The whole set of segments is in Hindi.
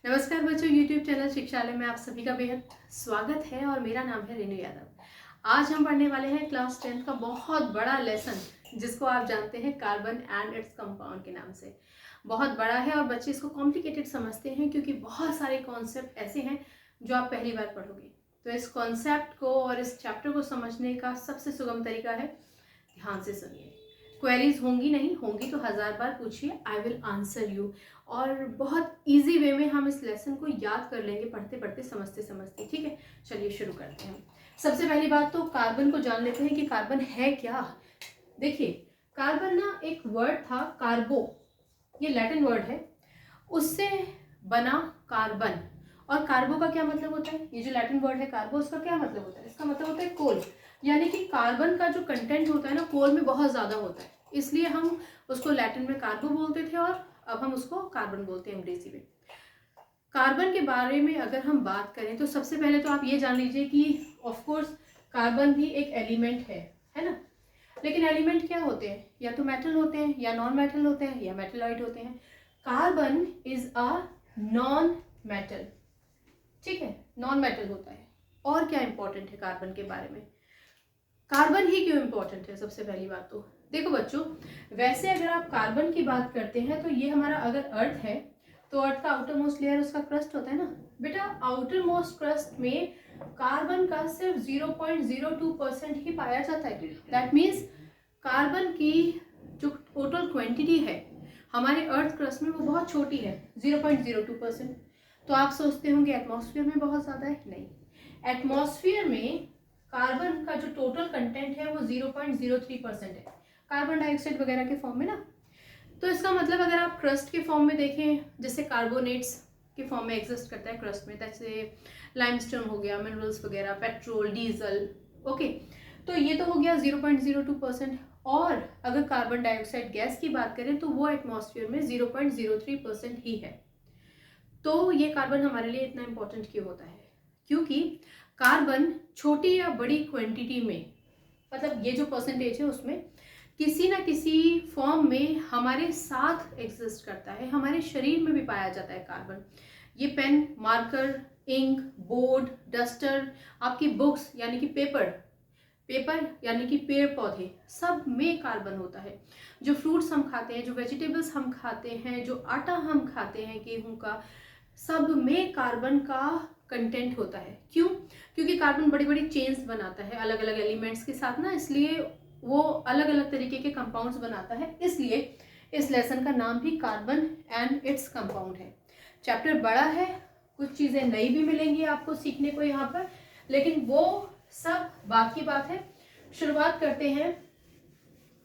नमस्कार बच्चों, YouTube चैनल शिक्षालय में आप सभी का बेहद स्वागत है और मेरा नाम है रेनू यादव। आज हम पढ़ने वाले हैं क्लास 10 का बहुत बड़ा लेसन जिसको आप जानते हैं कार्बन एंड इट्स कंपाउंड के नाम से। बहुत बड़ा है और बच्चे इसको कॉम्प्लिकेटेड समझते हैं क्योंकि बहुत सारे कॉन्सेप्ट ऐसे हैं जो आप पहली बार पढ़ोगे। तो इस कॉन्सेप्ट को और इस चैप्टर को समझने का सबसे सुगम तरीका है ध्यान से सुनिए। क्वेरीज होंगी नहीं होंगी तो 1000 बार पूछिए, आई विल आंसर यू। और बहुत इजी वे में हम इस लेसन को याद कर लेंगे पढ़ते पढ़ते समझते समझते। ठीक है, चलिए शुरू करते हैं। सबसे पहली बात तो कार्बन को जान लेते हैं कि कार्बन है क्या। देखिए, कार्बन ना एक वर्ड था कार्बो, ये लैटिन वर्ड है, उससे बना कार्बन। और कार्बो का क्या मतलब होता है? ये जो लैटिन वर्ड है कार्बो, उसका क्या मतलब होता है? इसका मतलब होता है कोल, यानी कि कार्बन का जो कंटेंट होता है ना कोल में बहुत ज़्यादा होता है, इसलिए हम उसको लैटिन में कार्बो बोलते थे और अब हम उसको कार्बन बोलते हैं अंग्रेजी में। कार्बन के बारे में अगर हम बात करें तो सबसे पहले तो आप ये जान लीजिए कि ऑफ कोर्स कार्बन भी एक एलिमेंट है ना। लेकिन एलिमेंट क्या होते हैं? या तो मेटल होते हैं, या नॉन मेटल होते हैं, या मेटलॉइड होते हैं। Carbon is a non metal, ठीक है, नॉन मेटल होता है। और क्या इंपॉर्टेंट है कार्बन के बारे में? कार्बन ही क्यों इंपॉर्टेंट है? सबसे पहली बात तो देखो बच्चों, वैसे अगर आप कार्बन की बात करते हैं तो ये हमारा अगर अर्थ है तो अर्थ का आउटर मोस्ट लेयर उसका क्रस्ट होता है ना बेटा। आउटर मोस्ट क्रस्ट में कार्बन का सिर्फ 0.02% ही पाया जाता है। दैट मीन्स कार्बन की जो टोटल क्वांटिटी है हमारे अर्थ क्रस्ट में वो बहुत छोटी है, 0.02%। तो आप सोचते होंगे एटमॉस्फेयर में बहुत ज़्यादा है, नहीं। एटमॉस्फेयर में कार्बन का जो टोटल कंटेंट है वो 0.03% है, कार्बन डाइऑक्साइड वगैरह के फॉर्म में ना। तो इसका मतलब अगर आप क्रस्ट के फॉर्म में देखें, जैसे कार्बोनेट्स के फॉर्म में एग्जिस्ट करता है क्रस्ट में, जैसे लाइमस्टोन हो गया, मिनरल्स वगैरह, पेट्रोल, डीजल, ओके। तो ये तो हो गया 0.02%। और अगर कार्बन डाइऑक्साइड गैस की बात करें तो वो एटमॉस्फेयर में 0.03% ही है। तो ये कार्बन हमारे लिए इतना इंपॉर्टेंट क्यों होता है? क्योंकि कार्बन छोटी या बड़ी क्वांटिटी में, मतलब ये जो परसेंटेज है उसमें किसी ना किसी फॉर्म में हमारे साथ एग्जिस्ट करता है, हमारे शरीर में भी पाया जाता है कार्बन। ये pen, marker, ink, board, duster, आपकी बुक्स यानी कि पेपर यानी कि पेड़ पौधे, सब में कार्बन होता है। जो फ्रूट्स हम खाते हैं, जो वेजिटेबल्स हम खाते हैं, जो आटा हम खाते हैं गेहूं का, सब में कार्बन का कंटेंट होता है। क्यों? क्योंकि कार्बन बड़ी बड़ी चेन्स बनाता है अलग अलग एलिमेंट्स के साथ ना, इसलिए वो अलग अलग तरीके के कंपाउंड्स बनाता है। इसलिए इस लेसन का नाम भी कार्बन एंड इट्स कंपाउंड है। चैप्टर बड़ा है, कुछ चीज़ें नई भी मिलेंगी आपको सीखने को यहाँ पर, लेकिन वो सब बात की बात है। शुरुआत करते हैं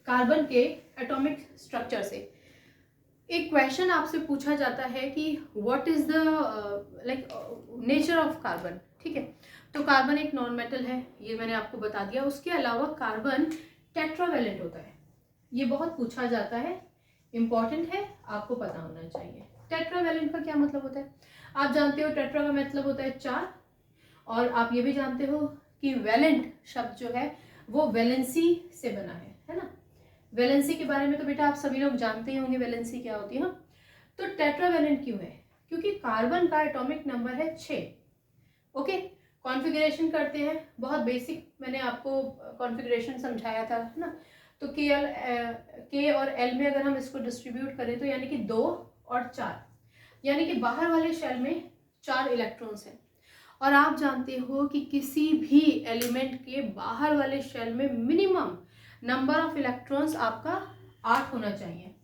कार्बन के एटॉमिक स्ट्रक्चर से। एक क्वेश्चन आपसे पूछा जाता है कि what is the nature of carbon, ठीक है। तो कार्बन एक नॉन मेटल है, ये मैंने आपको बता दिया। उसके अलावा कार्बन टेट्रावेलेंट होता है, ये बहुत पूछा जाता है, इंपॉर्टेंट है, आपको पता होना चाहिए। टेट्रावेलेंट का क्या मतलब होता है? आप जानते हो टेट्रा का मतलब होता है 4, और आप ये भी जानते हो कि वैलेंट शब्द जो है वो वैलेंसी से बना है ना। वैलेंसी के बारे में तो बेटा आप सभी लोग जानते ही होंगे, वैलेंसी क्या होती है। तो टेट्रावेलेंट क्यों है? क्योंकि कार्बन का एटॉमिक नंबर है 6। ओके, कॉन्फ़िगरेशन करते हैं, बहुत बेसिक मैंने आपको कॉन्फ़िगरेशन समझाया था ना। तो के और एल में अगर हम इसको डिस्ट्रीब्यूट करें तो यानी कि 2 और 4, यानी कि बाहर वाले शेल में 4 इलेक्ट्रॉन्स हैं। और आप जानते हो कि किसी भी एलिमेंट के बाहर वाले शेल में मिनिमम नंबर ऑफ इलेक्ट्रॉन्स आपका 8 होना चाहिए।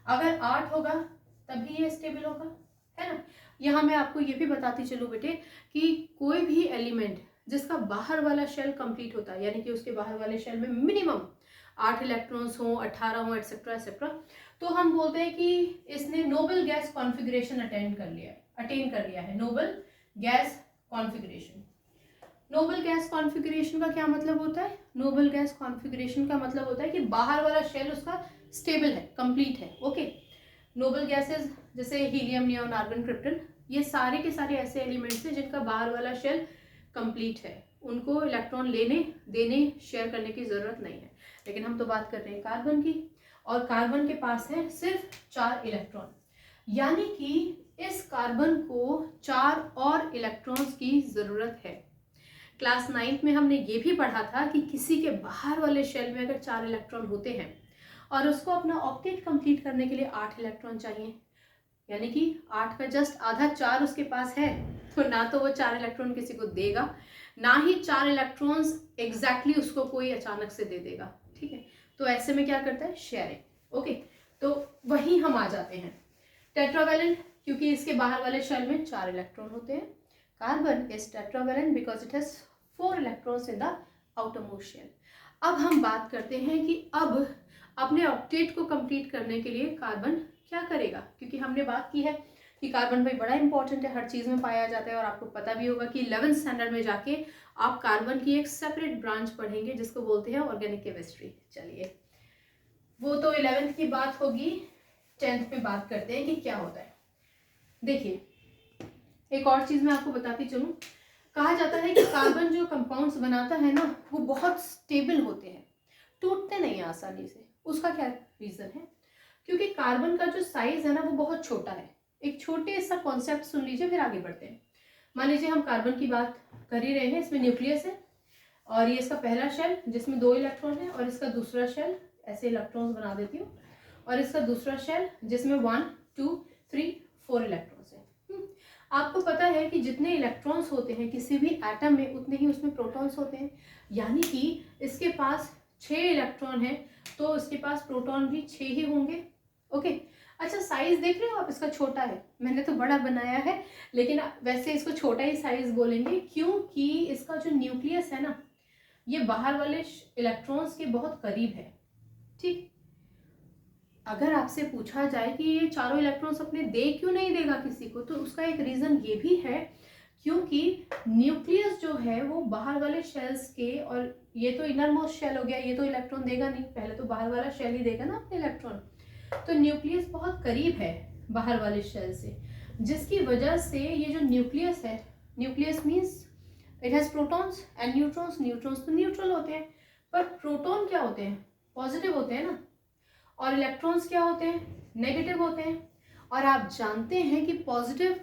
अगर 8 होगा तभी ये स्टेबल होगा, है ना। यहाँ मैं आपको ये भी बताती चलूँ बेटे कि कोई भी एलिमेंट जिसका बाहर वाला शेल कंप्लीट होता है, यानी कि उसके बाहर वाले शेल में मिनिमम 8 इलेक्ट्रॉन्स हो, 18 हो, एटसेट्रा एटसेट्रा, तो हम बोलते हैं कि इसने नोबल गैस कॉन्फ़िगरेशन अटेन कर लिया है। Noble gas configuration. Noble gas configuration का क्या मतलब होता है? नोबल गैस कॉन्फ़िगरेशन का मतलब होता है कि बाहर वाला शेल उसका स्टेबल है, कंप्लीट है। ओके, नोबल गैसेस जैसे हीलियम, नियॉन, आर्गन, क्रिप्टन, ये सारे के सारे ऐसे एलिमेंट्स हैं जिनका बाहर वाला शेल कंप्लीट है, उनको इलेक्ट्रॉन लेने देने शेयर करने की ज़रूरत नहीं है। लेकिन हम तो बात कर रहे हैं कार्बन की, और कार्बन के पास है सिर्फ 4 इलेक्ट्रॉन। यानी कि इस कार्बन को 4 और इलेक्ट्रॉन्स की जरूरत है। क्लास 9th में हमने ये भी पढ़ा था कि किसी के बाहर वाले शेल में अगर 4 इलेक्ट्रॉन होते हैं और उसको अपना ऑक्टेट कंप्लीट करने के लिए 8 इलेक्ट्रॉन चाहिए, यानी कि 8 का जस्ट आधा 4 उसके पास है, तो ना तो वो 4 इलेक्ट्रॉन किसी को देगा, ना ही 4 इलेक्ट्रॉन्स एग्जैक्टली उसको कोई अचानक से दे देगा। ठीक है, तो ऐसे में क्या करता है, शेयरिंग। ओके, तो वही हम आ जाते हैं टेट्रावेलेंट, क्योंकि इसके बाहर वाले शेल में 4 इलेक्ट्रॉन होते हैं। Carbon is tetravalent because it has 4 electrons in the outermost shell. अब हम बात करते हैं कि अब अपने ऑक्टेट को कंप्लीट करने के लिए कार्बन क्या करेगा, क्योंकि हमने बात की है कि कार्बन भाई बड़ा इंपॉर्टेंट है, हर चीज में पाया जाता है, और आपको पता भी होगा कि 11th स्टैंडर्ड में जाके आप कार्बन की एक सेपरेट ब्रांच पढ़ेंगे जिसको बोलते हैं ऑर्गेनिक केमिस्ट्री। चलिए, वो तो 11th की बात होगी, 10th में बात करते हैं कि क्या होता है। देखिए, एक और चीज मैं आपको बताती चलूं, कहा जाता है कि कार्बन जो कंपाउंड्स बनाता है ना, वो बहुत स्टेबल होते हैं, टूटते नहीं आसानी से। उसका क्या रीजन है, क्योंकि कार्बन का जो साइज है ना वो बहुत छोटा है। एक छोटे सा कॉन्सेप्ट सुन लीजिए, फिर आगे बढ़ते हैं। मान लीजिए हम कार्बन की बात कर ही रहे हैं, इसमें न्यूक्लियस है और ये इसका पहला शेल जिसमें 2 इलेक्ट्रॉन है, और इसका दूसरा शेल, ऐसे इलेक्ट्रॉन्स बना देती हूँ, और इसका दूसरा शेल जिसमें 1 2 3 4 इलेक्ट्रॉन्स है। आपको पता है कि जितने इलेक्ट्रॉन्स होते हैं किसी भी एटम में, उतने ही उसमें प्रोटॉन्स होते हैं, यानी कि इसके पास 6 इलेक्ट्रॉन है तो इसके पास प्रोटॉन भी 6 ही होंगे। ओके, अच्छा साइज देख रहे हो आप, इसका छोटा है, मैंने तो बड़ा बनाया है, लेकिन वैसे इसको छोटा ही साइज बोलेंगे क्योंकि इसका जो न्यूक्लियस है ना, ये बाहर वाले इलेक्ट्रॉन्स के बहुत करीब है। ठीक, अगर आपसे पूछा जाए कि ये चारों इलेक्ट्रॉन्स अपने दे क्यों नहीं देगा किसी को, तो उसका एक रीजन ये भी है क्योंकि न्यूक्लियस जो है वो बाहर वाले शेल्स के, और ये तो इनर मोस्ट शेल हो गया, ये तो इलेक्ट्रॉन देगा नहीं, पहले तो बाहर वाला शेल ही देगा ना अपने इलेक्ट्रॉन, तो न्यूक्लियस बहुत करीब है बाहर वाले शेल से, जिसकी वजह से ये जो न्यूक्लियस है, nucleus means it has protons and neutrons, neutrons तो न्यूट्रल होते हैं, पर प्रोटॉन क्या होते हैं, पॉजिटिव होते हैं ना, और इलेक्ट्रॉन्स क्या होते हैं, नेगेटिव होते हैं। और आप जानते हैं कि positive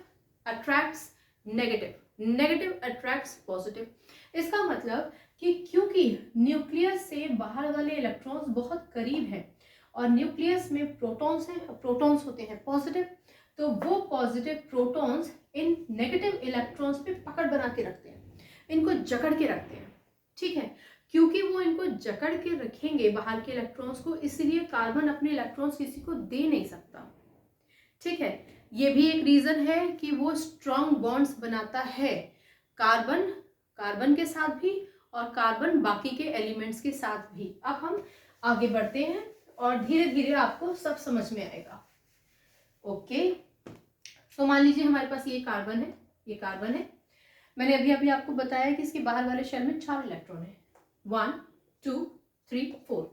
attracts negative, negative attracts positive. इसका मतलब कि क्योंकि न्यूक्लियस से बाहर वाले इलेक्ट्रॉन्स बहुत करीब हैं और न्यूक्लियस में प्रोटॉन्स हैं, प्रोटॉन्स होते हैं पॉजिटिव, तो वो positive protons in negative electrons पे पकड़ बना के रखते हैं, इनको जकड़ के रखते हैं। ठीक है, क्योंकि वो इनको जकड़ के रखेंगे बाहर के इलेक्ट्रॉन्स को, इसलिए कार्बन अपने इलेक्ट्रॉन्स किसी को दे नहीं सकता। ठीक है, ये भी एक रीजन है कि वो स्ट्रॉन्ग बॉन्ड्स बनाता है, कार्बन कार्बन के साथ भी और कार्बन बाकी के एलिमेंट्स के साथ भी। अब हम आगे बढ़ते हैं और धीरे धीरे आपको सब समझ में आएगा। ओके, तो मान लीजिए हमारे पास ये कार्बन है, ये कार्बन है, मैंने अभी अभी आपको बताया कि इसके बाहर वाले शेल में 4 इलेक्ट्रॉन है, 1 2 3 4।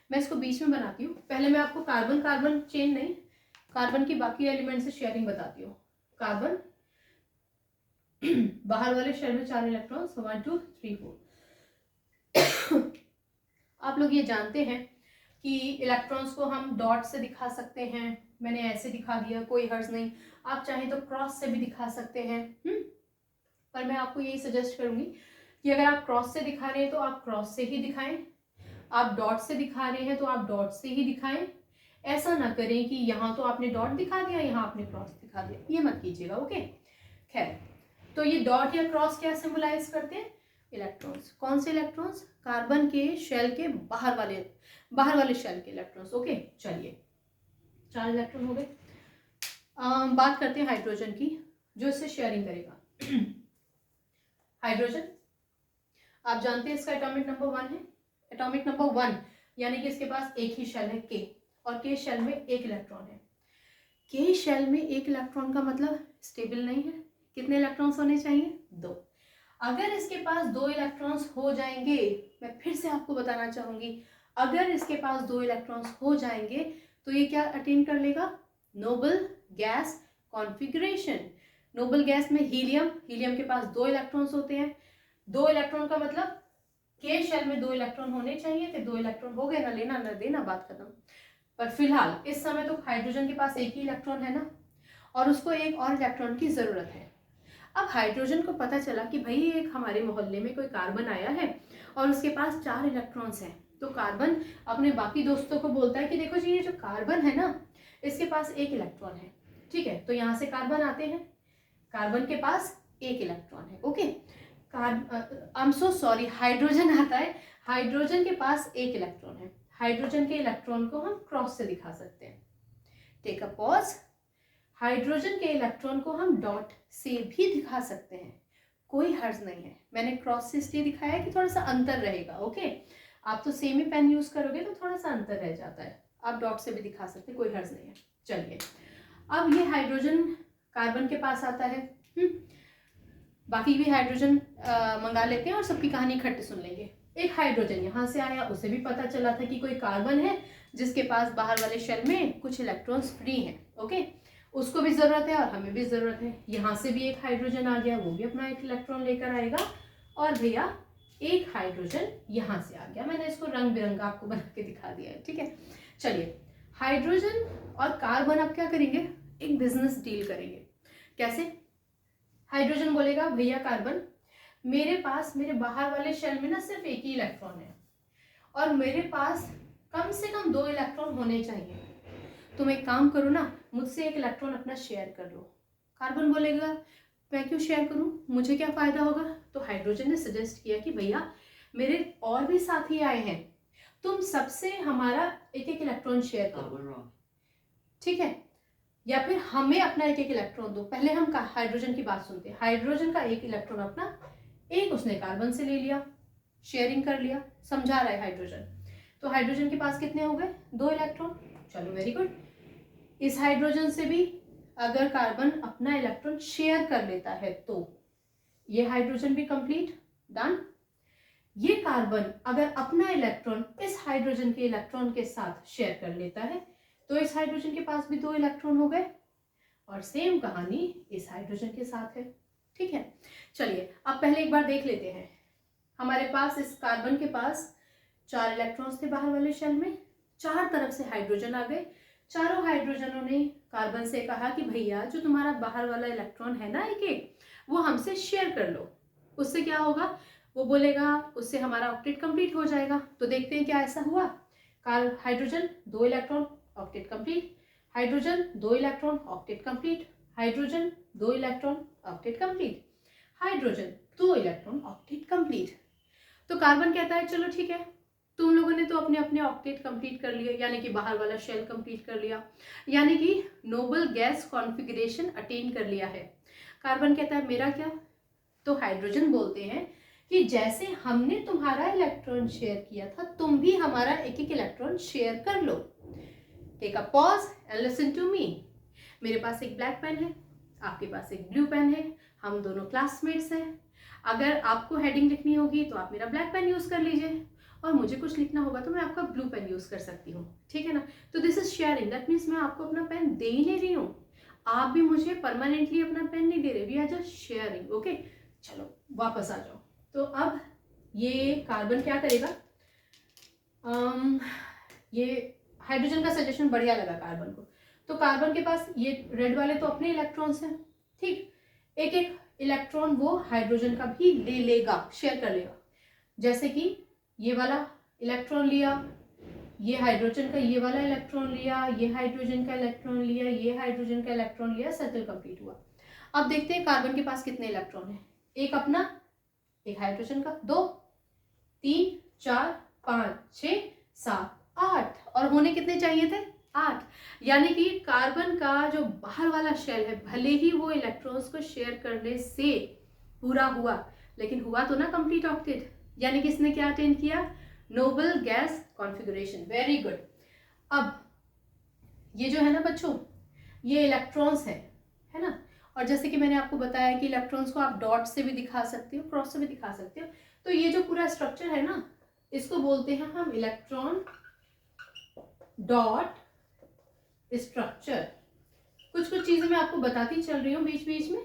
मैं इसको बीच में बनाती हूँ। पहले मैं आपको कार्बन कार्बन चेन नहीं, कार्बन की बाकी एलिमेंट से शेयरिंग बताती हूँ। कार्बन बाहर वाले शेल में 4 इलेक्ट्रॉन्स, 1 2 3 4। आप लोग ये जानते हैं कि इलेक्ट्रॉन्स को हम डॉट से दिखा सकते हैं, मैंने ऐसे दिखा दिया, कोई हर्ज नहीं, आप चाहें तो क्रॉस से भी दिखा सकते हैं। पर मैं आपको यही सजेस्ट करूंगी कि अगर आप क्रॉस से दिखा रहे हैं तो आप क्रॉस से ही दिखाएं, आप डॉट से दिखा रहे हैं तो आप डॉट से ही दिखाएं। ऐसा ना करें कि यहाँ तो आपने डॉट दिखा दिया, यहाँ आपने क्रॉस दिखा दिया, ये मत कीजिएगा। ओके, खैर, तो ये डॉट या क्रॉस क्या सिंबलाइज करते हैं, इलेक्ट्रॉन्स। कौन से इलेक्ट्रॉन्स, कार्बन के शेल के बाहर वाले शेल के इलेक्ट्रॉन्स। ओके, चलिए 4 इलेक्ट्रॉन हो गए। बात करते हैं हाइड्रोजन की, जो इससे शेयरिंग करेगा। हाइड्रोजन, आप जानते हैं इसका एटॉमिक नंबर 1 है, एटॉमिक नंबर 1, यानी कि इसके पास एक ही शेल है के, और के शेल में 1 इलेक्ट्रॉन है। के शेल में 1 इलेक्ट्रॉन का मतलब स्टेबल नहीं है, कितने इलेक्ट्रॉन्स होने चाहिए, 2। अगर इसके पास 2 इलेक्ट्रॉन्स हो जाएंगे, मैं फिर से आपको बताना चाहूंगी, अगर इसके पास 2 इलेक्ट्रॉन्स हो जाएंगे तो ये क्या अटेन कर लेगा, noble gas configuration. Noble gas में हीलियम, हीलियम के पास 2 इलेक्ट्रॉन्स होते हैं, 2 इलेक्ट्रॉन का मतलब के शेल में 2 इलेक्ट्रॉन होने चाहिए थे, 2 इलेक्ट्रॉन हो गए, ना लेना ना देना, बात खत्म। पर फिलहाल इस समय तो हाइड्रोजन के पास एक ही इलेक्ट्रॉन है ना, और उसको एक और इलेक्ट्रॉन की ज़रूरत है। अब हाइड्रोजन को पता चला कि भाई एक हमारे मोहल्ले में कोई कार्बन आया है और उसके पास 4 इलेक्ट्रॉन्स हैं। तो कार्बन अपने बाकी दोस्तों को बोलता है कि देखो जी, ये जो कार्बन है ना, इसके पास 1 इलेक्ट्रॉन है। ठीक है, तो यहाँ से कार्बन आते हैं, कार्बन के पास 1 इलेक्ट्रॉन है। Okay, I am so sorry, hydrogen आता है, हाइड्रोजन के पास 1 इलेक्ट्रॉन है। हाइड्रोजन के इलेक्ट्रॉन को हम क्रॉस से दिखा सकते हैं। Take a pause. हाइड्रोजन के इलेक्ट्रॉन को हम डॉट से भी दिखा सकते हैं, कोई हर्ज नहीं है। मैंने क्रॉस से इसलिए दिखाया है कि थोड़ा सा अंतर रहेगा। ओके, आप तो सेम ही पेन यूज करोगे तो थोड़ा सा अंतर रह जाता है, आप डॉट से भी दिखा सकते हैं, कोई हर्ज नहीं है। चलिए, अब ये हाइड्रोजन कार्बन के पास आता है। बाकी भी हाइड्रोजन मंगा लेते हैं और सबकी कहानी इकट्ठे सुन लेंगे। एक हाइड्रोजन यहाँ से आया, उसे भी पता चला था कि कोई कार्बन है जिसके पास बाहर वाले शेल में कुछ इलेक्ट्रॉन्स फ्री हैं। ओके, उसको भी ज़रूरत है और हमें भी ज़रूरत है। यहाँ से भी एक हाइड्रोजन आ गया, वो भी अपना 1 इलेक्ट्रॉन लेकर आएगा। और भैया एक हाइड्रोजन यहाँ से आ गया, मैंने इसको रंग बिरंगा आपको बना के दिखा दिया है। ठीक है, चलिए, हाइड्रोजन और कार्बन अब क्या करेंगे, एक बिजनेस डील करेंगे। कैसे? हाइड्रोजन बोलेगा भैया कार्बन, मेरे पास मेरे बाहर वाले शेल में ना सिर्फ 1 ही इलेक्ट्रॉन है और मेरे पास कम से कम 2 इलेक्ट्रॉन होने चाहिए। तुम एक काम करो ना, मुझसे 1 इलेक्ट्रॉन अपना शेयर कर लो। कार्बन बोलेगा मैं क्यों शेयर करूं, मुझे क्या फायदा होगा? तो हाइड्रोजन ने सजेस्ट किया कि भैया मेरे और भी साथी आए हैं, तुम सबसे हमारा 1-1 इलेक्ट्रॉन शेयर करो। ठीक है, या फिर हमें अपना 1-1 इलेक्ट्रॉन दो। पहले हम हाइड्रोजन की बात सुनते हैं। हाइड्रोजन का 1 इलेक्ट्रॉन अपना, एक उसने कार्बन से ले लिया, शेयरिंग कर लिया, समझा रहा है हाइड्रोजन। तो हाइड्रोजन के पास कितने हो गए? 2 इलेक्ट्रॉन। चलो वेरी गुड। इस हाइड्रोजन से भी अगर कार्बन अपना इलेक्ट्रॉन शेयर कर लेता है तो ये हाइड्रोजन भी कंप्लीट, डन। ये कार्बन अगर अपना इलेक्ट्रॉन इस हाइड्रोजन के इलेक्ट्रॉन के साथ शेयर कर लेता है तो इस हाइड्रोजन के पास भी 2 इलेक्ट्रॉन हो गए। और सेम कहानी इस हाइड्रोजन के साथ है। ठीक है, चलिए अब पहले एक बार देख लेते हैं। हमारे पास इस कार्बन के पास 4 इलेक्ट्रॉन्स थे बाहर वाले शेल में, 4 तरफ से हाइड्रोजन आ गए। चारों हाइड्रोजनों ने कार्बन से कहा कि भैया जो तुम्हारा बाहर वाला इलेक्ट्रॉन है ना 1-1, वो हमसे शेयर कर लो। उससे क्या होगा? वो बोलेगा उससे हमारा ऑक्टेट कंप्लीट हो जाएगा। तो देखते हैं क्या ऐसा हुआ। Hydrogen 2 electron, octet complete. Hydrogen 2 electron, octet complete. Hydrogen 2 electron, octet complete. Hydrogen 2 electron, octet complete. तो कार्बन कहता है चलो ठीक है, तुम लोगों ने तो अपने अपने ऑक्टेट कंप्लीट कर लिए, यानी कि बाहर वाला शेल कंप्लीट कर लिया, यानी कि नोबल गैस कॉन्फ़िगरेशन अटेन कर लिया है। कार्बन कहता है मेरा क्या? तो हाइड्रोजन बोलते हैं कि जैसे हमने तुम्हारा इलेक्ट्रॉन शेयर किया था, तुम भी हमारा 1-1 इलेक्ट्रॉन शेयर कर लो। Take a pause and listen to me. मेरे पास एक ब्लैक पेन है, आपके पास एक ब्लू पेन है, हम दोनों क्लासमेट्स हैं। अगर आपको हेडिंग लिखनी होगी तो आप मेरा ब्लैक पेन यूज़ कर लीजिए, और मुझे कुछ लिखना होगा तो मैं आपका ब्लू पेन यूज़ कर सकती हूँ। ठीक है ना? तो this is sharing, that means मैं आपको अपना पेन दे ही नहीं रही हूँ, आप भी मुझे परमानेंटली अपना पेन नहीं दे रहे, we are just sharing. Okay, चलो वापस आ जाओ। तो अब ये कार्बन क्या करेगा? ये हाइड्रोजन का सजेशन बढ़िया लगा कार्बन को। तो कार्बन के पास ये रेड वाले तो अपने इलेक्ट्रॉन्स हैं, ठीक, 1-1 इलेक्ट्रॉन वो हाइड्रोजन का भी ले लेगा, शेयर कर लेगा। जैसे कि ये वाला इलेक्ट्रॉन लिया, ये हाइड्रोजन का ये वाला इलेक्ट्रॉन लिया, ये हाइड्रोजन का इलेक्ट्रॉन लिया, ये हाइड्रोजन का इलेक्ट्रॉन लिया, सर्कल कंप्लीट हुआ। अब देखते हैं कार्बन के पास कितने इलेक्ट्रॉन है। एक अपना, एक हाइड्रोजन का, 2, 3, 4, 5, 6, 7, 8, और होने कितने चाहिए थे? 8। यानी कि कार्बन का जो बाहर वाला शेल है, भले ही वो इलेक्ट्रॉन्स को शेयर करने से पूरा हुआ, लेकिन हुआ तो ना कंप्लीट ऑक्टेट, यानी कि इसने क्या अटेन किया? Noble gas configuration. Very good. अब ये जो है ना बच्चों, ये इलेक्ट्रॉन्स है ना, और जैसे कि मैंने आपको बताया कि इलेक्ट्रॉन्स को आप डॉट से भी दिखा सकते हो, क्रॉस से भी दिखा सकते हो। तो ये जो पूरा स्ट्रक्चर है ना, इसको बोलते हैं हम इलेक्ट्रॉन डॉट स्ट्रक्चर। कुछ कुछ चीजें मैं आपको बताती चल रही हूँ बीच बीच में,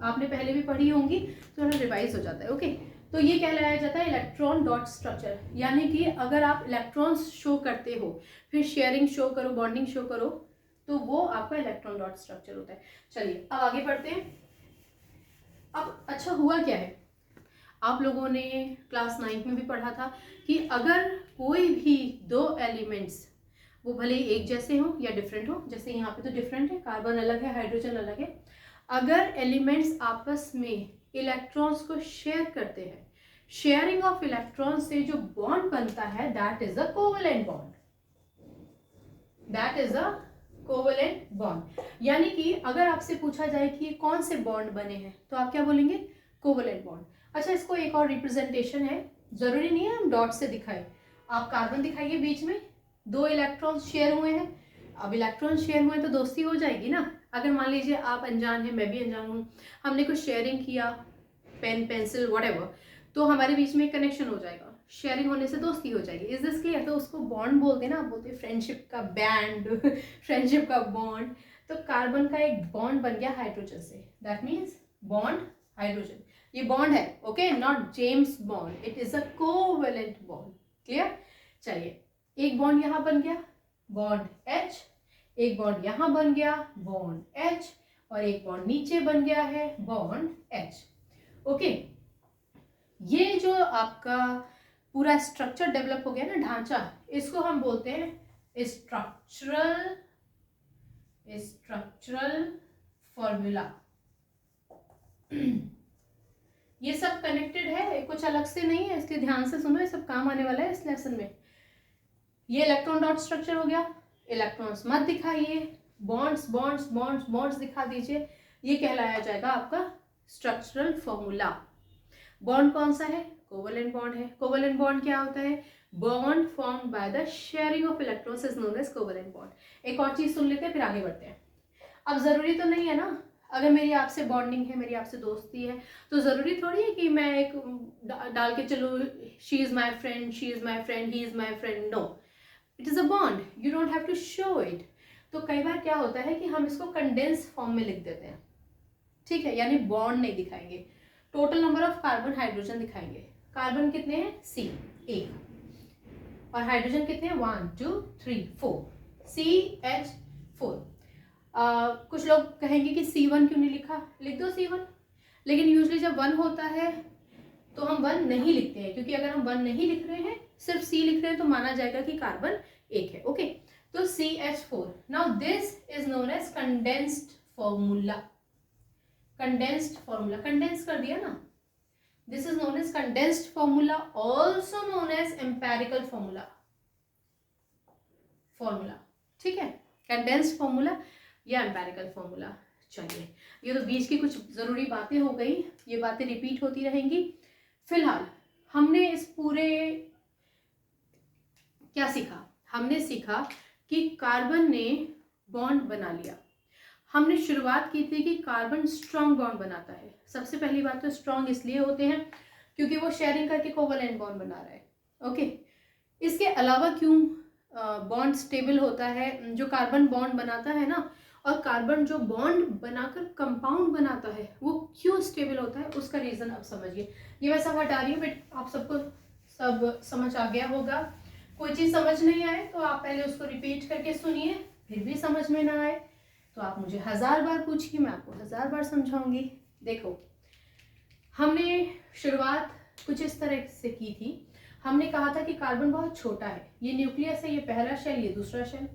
आपने पहले भी पढ़ी होंगी, थोड़ा रिवाइज हो जाता है। ओके, तो ये कहलाया जाता है इलेक्ट्रॉन डॉट स्ट्रक्चर। यानी कि अगर आप इलेक्ट्रॉन्स शो करते हो, फिर शेयरिंग शो करो, बॉन्डिंग शो करो, तो वो आपका इलेक्ट्रॉन डॉट स्ट्रक्चर होता है। चलिए अब आगे बढ़ते हैं। अब अच्छा हुआ क्या है, आप लोगों ने क्लास 9 में भी पढ़ा था कि अगर कोई भी दो एलिमेंट्स, वो भले ही एक जैसे हो या डिफरेंट हो, जैसे यहाँ पे तो डिफरेंट है, कार्बन अलग है, हाइड्रोजन अलग है, अगर एलिमेंट्स आपस में इलेक्ट्रॉन्स को शेयर करते हैं, शेयरिंग ऑफ इलेक्ट्रॉन से जो बॉन्ड बनता है that is a covalent bond, that is a covalent bond. यानी कि अगर आपसे पूछा जाए कि कौन से बॉन्ड बने हैं तो आप क्या बोलेंगे, कोवेलेंट बॉन्ड। अच्छा, इसको एक और रिप्रेजेंटेशन है, जरूरी नहीं है हम डॉट से दिखाएं, आप कार्बन दिखाइए, बीच में दो इलेक्ट्रॉन्स शेयर हुए हैं, अब इलेक्ट्रॉन शेयर हुए तो दोस्ती हो जाएगी ना। अगर मान लीजिए आप अनजान हैं, मैं भी अनजान हूँ, हमने कुछ शेयरिंग किया, पेन पेंसिल व्हाटएवर, तो हमारे बीच में कनेक्शन हो जाएगा, शेयरिंग होने से दोस्ती हो जाएगी। Is this clear? तो उसको बॉन्ड बोलते हैं ना, आप बोलते हैं फ्रेंडशिप का बैंड फ्रेंडशिप का बॉन्ड। तो कार्बन का एक बॉन्ड बन गया हाइड्रोजन से, दैट मीन्स बॉन्ड हाइड्रोजन, ये बॉन्ड है, okay, not James bond, it is a covalent bond. Clear? चलिए, एक बॉन्ड यहां बन गया, बॉन्ड H, एक बॉन्ड यहां बन गया, बॉन्ड H, और एक बॉन्ड नीचे बन गया है, बॉन्ड H। ओके, ये जो आपका पूरा स्ट्रक्चर डेवलप हो गया ना, ढांचा, इसको हम बोलते हैं स्ट्रक्चरल फॉर्मूला। ये सब कनेक्टेड है, कुछ अलग से नहीं है, इसलिए ध्यान से सुनो, ये सब काम आने वाला है इस लेसन में। ये इलेक्ट्रॉन डॉट स्ट्रक्चर हो गया, इलेक्ट्रॉन्स मत दिखाइए, बॉन्ड्स बॉन्ड्स बॉन्ड्स बॉन्ड्स दिखा दीजिए, ये कहलाया जाएगा आपका स्ट्रक्चरल फॉर्मूला। बॉन्ड कौन सा है? कोवेलेंट बॉन्ड है। कोवेलेंट बॉन्ड क्या होता है? Bond formed by the sharing of electrons is known as covalent bond. एक और चीज सुन लेते हैं फिर आगे बढ़ते हैं। अब जरूरी तो नहीं है ना, अगर मेरी आपसे बॉन्डिंग है, मेरी आपसे दोस्ती है, तो जरूरी थोड़ी है कि मैं एक डाल के चलूँ, she is my friend, she is my friend, he is my friend. No, it is a bond, you don't have to show it. तो कई बार क्या होता है कि हम इसको कंडेंस फॉर्म में लिख देते हैं, ठीक है, यानी बॉन्ड नहीं दिखाएंगे, total number of carbon hydrogen दिखाएंगे। कार्बन कितने हैं? C, एक, और हाइड्रोजन कितने हैं? 1 2 3 4, CH4। कुछ लोग कहेंगे कि C1 क्यों नहीं लिखा, लिख दो C1, लेकिन यूजली जब 1 होता है तो हम 1 नहीं लिखते हैं, क्योंकि अगर हम 1 नहीं लिख रहे हैं, सिर्फ C लिख रहे हैं, तो माना जाएगा कि कार्बन एक है। ओके, तो CH4। Now this is known as condensed formula. Condensed formula, condense कर दिया ना, this is known as condensed formula, also known as empirical formula. ठीक है, कंडेंस्ड फॉर्मूला या एम्पेरिकल फॉर्मूला। चलिए, ये तो बीच की कुछ जरूरी बातें हो गई, ये बातें रिपीट होती रहेंगी। फिलहाल हमने इस पूरे क्या सीखा? हमने सीखा कि कार्बन ने बॉन्ड बना लिया। हमने शुरुआत की थी कि कार्बन स्ट्रॉन्ग बॉन्ड बनाता है। सबसे पहली बात तो स्ट्रॉन्ग इसलिए होते हैं क्योंकि वो शेयरिंग करके कोवेलेंट बॉन्ड बना रहा है। ओके, इसके अलावा क्यों बॉन्ड स्टेबल होता है? जो कार्बन बॉन्ड बनाता है ना, और कार्बन जो बॉन्ड बनाकर कंपाउंड बनाता है, वो क्यों स्टेबल होता है, उसका रीजन आप समझिए। ये मैं सब हटा रही हूँ, बट आप सबको सब समझ आ गया होगा। कोई चीज समझ नहीं आए तो आप पहले उसको रिपीट करके सुनिए, फिर भी समझ में ना आए तो आप मुझे 1000 बार पूछिए, मैं आपको 1000 बार समझाऊंगी। देखो, हमने शुरुआत कुछ इस तरह से की थी। हमने कहा था कि कार्बन बहुत छोटा है, ये न्यूक्लियस है, ये पहला शेल, ये दूसरा शेल,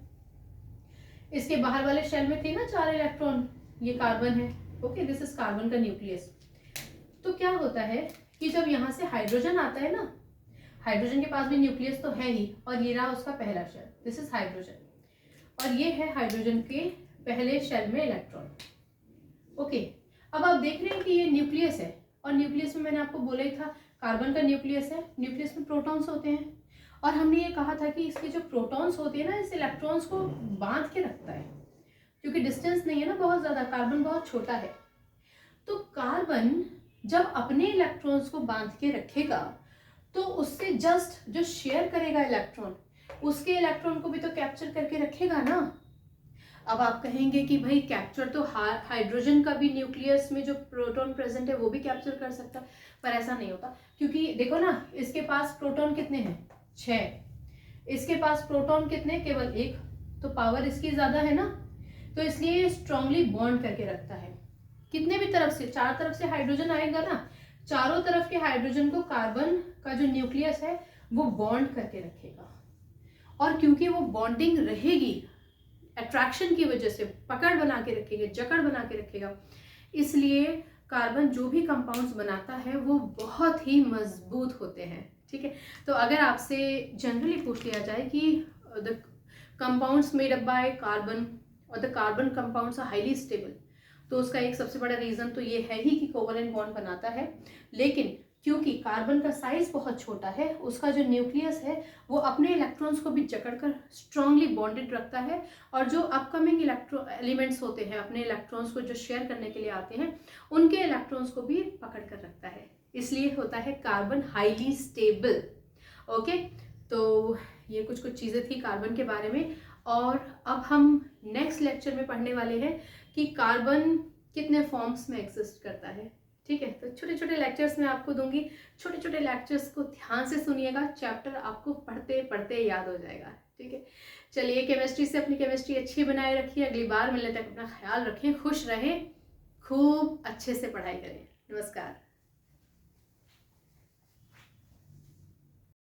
इसके बाहर वाले शेल में थे ना 4 इलेक्ट्रॉन, ये कार्बन है। ओके, दिस इज कार्बन का न्यूक्लियस। तो क्या होता है कि जब यहाँ से हाइड्रोजन आता है ना, हाइड्रोजन के पास भी न्यूक्लियस तो है ही, और ये रहा उसका पहला शेल, दिस इज हाइड्रोजन, और ये है हाइड्रोजन के पहले शेल में इलेक्ट्रॉन। ओके, अब आप देख रहे हैं कि ये न्यूक्लियस है, और न्यूक्लियस में मैंने आपको बोला ही था कार्बन का न्यूक्लियस है, न्यूक्लियस में प्रोटॉन्स होते हैं, और हमने ये कहा था कि इसके जो प्रोटॉन्स होते हैं ना, इस इलेक्ट्रॉन्स को बांध के रखता है, क्योंकि डिस्टेंस नहीं है ना बहुत ज्यादा, कार्बन बहुत छोटा है। तो कार्बन जब अपने इलेक्ट्रॉन्स को बांध के रखेगा, तो उससे जस्ट जो शेयर करेगा इलेक्ट्रॉन, उसके इलेक्ट्रॉन को भी तो कैप्चर करके रखेगा ना। अब आप कहेंगे कि भाई कैप्चर तो हाइड्रोजन का भी न्यूक्लियस में जो प्रोटॉन प्रेजेंट है वो भी कैप्चर कर सकता है, पर ऐसा नहीं होता, क्योंकि देखो ना, इसके पास प्रोटॉन कितने हैं? 6, इसके पास प्रोटॉन कितने? केवल 1, तो पावर इसकी ज्यादा है ना। तो इसलिए ये स्ट्रांगली बॉन्ड करके रखता है। कितने भी तरफ से, चार तरफ से हाइड्रोजन आएगा ना, चारों तरफ के हाइड्रोजन को कार्बन का जो न्यूक्लियस है वो बॉन्ड करके रखेगा। और क्योंकि वो बॉन्डिंग रहेगी, अट्रैक्शन की वजह से पकड़ बना के रखेगा, जकड़ बना के रखेगा, इसलिए कार्बन जो भी कंपाउंड्स बनाता है वो बहुत ही मजबूत होते हैं। ठीक है, तो अगर आपसे जनरली पूछ लिया जाए कि the compounds made up by carbon और the carbon compounds are highly stable, तो उसका एक सबसे बड़ा रीज़न तो ये है ही कि कोवलेंट बॉन्ड बनाता है। लेकिन क्योंकि कार्बन का साइज बहुत छोटा है, उसका जो न्यूक्लियस है वो अपने इलेक्ट्रॉन्स को भी जकड़कर स्ट्रांगली बॉन्डेड रखता है, और जो अपकमिंग एलिमेंट्स होते हैं अपने इलेक्ट्रॉन्स को जो शेयर करने के लिए आते हैं, उनके इलेक्ट्रॉन्स को भी पकड़ कर रखता है। इसलिए होता है कार्बन हाईली स्टेबल। ओके, तो ये कुछ चीज़ें थी कार्बन के बारे में। और अब हम नेक्स्ट लेक्चर में पढ़ने वाले हैं कि कार्बन कितने फॉर्म्स में एग्जिस्ट करता है। ठीक है, तो छोटे छोटे लेक्चर्स मैं आपको दूंगी, छोटे छोटे लेक्चर्स को ध्यान से सुनिएगा, चैप्टर आपको पढ़ते पढ़ते याद हो जाएगा। ठीक है, चलिए केमिस्ट्री से अपनी केमिस्ट्री अच्छी बनाए रखिए, अगली बार मिलने तक अपना ख्याल रखें, खुश रहें, खूब अच्छे से पढ़ाई करें। नमस्कार।